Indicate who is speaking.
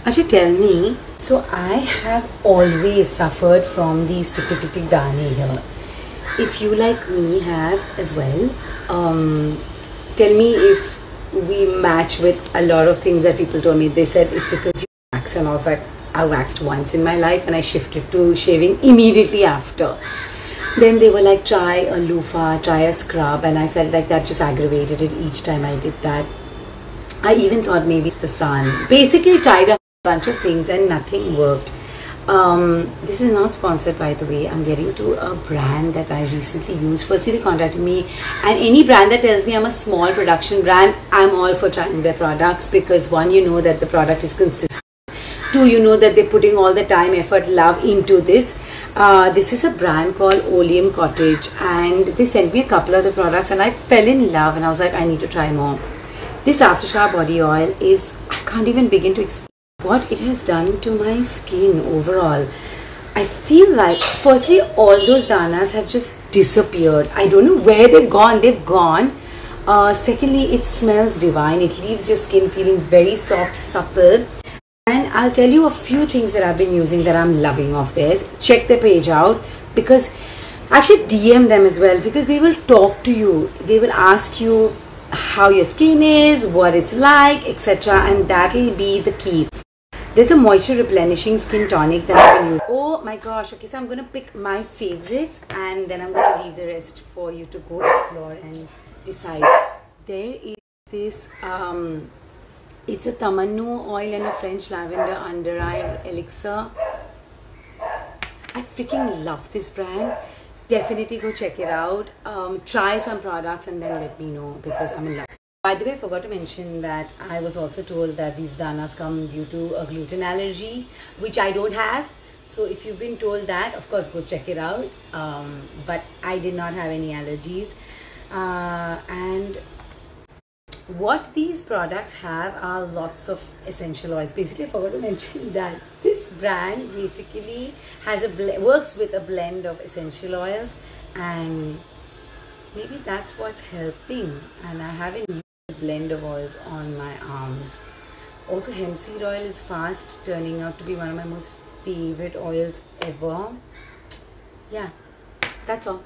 Speaker 1: Actually, tell me, so I have always suffered from these tick dane here. If you like me have as well, tell me if we match with a lot of things that people told me. They said it's because you wax, and I was like, I waxed once in my life and I shifted to shaving immediately after. Then they were like, try a loofah, try a scrub, and I felt like that just aggravated it each time I did that. I even thought maybe it's the sun. Basically tried a bunch of things and nothing worked. This is not sponsored, by the way. I'm getting to a brand that I recently used. Firstly, they contacted me, and any brand that tells me I'm a small production brand, I'm all for trying their products, because one, you know that the product is consistent. Two, you know that they're putting all the time, effort, love into this. This is a brand called Oleum Cottage, and they sent me a couple of the products and I fell in love, and I was like, I need to try more. This after-shower body oil is, I can't even begin to explain what it has done to my skin overall. I feel like, firstly, all those danas have just disappeared. I don't know where they've gone. They've gone. Secondly, it smells divine. It leaves your skin feeling very soft, supple. And I'll tell you a few things that I've been using that I'm loving of theirs. Check their page out, because actually DM them as well, because they will talk to you. They will ask you how your skin is, what it's like, etc. And that'll be the key. There's a moisture replenishing skin tonic that I can use. Oh my gosh. Okay, so I'm going to pick my favorites and then I'm going to leave the rest for you to go explore and decide. There is this, it's a tamannu oil and a French lavender under eye elixir. I freaking love this brand. Definitely go check it out. Try some products and then let me know, because I'm in love. By the way, I forgot to mention that I was also told that these danas come due to a gluten allergy, which I don't have. So if you've been told that, of course, go check it out. But I did not have any allergies. And what these products have are lots of essential oils. Basically, I forgot to mention that this brand basically has works with a blend of essential oils, and maybe that's what's helping. And I haven't used a blend of oils on my arms. Also, hemp seed oil is fast turning out to be one of my most favorite oils ever. Yeah, that's all.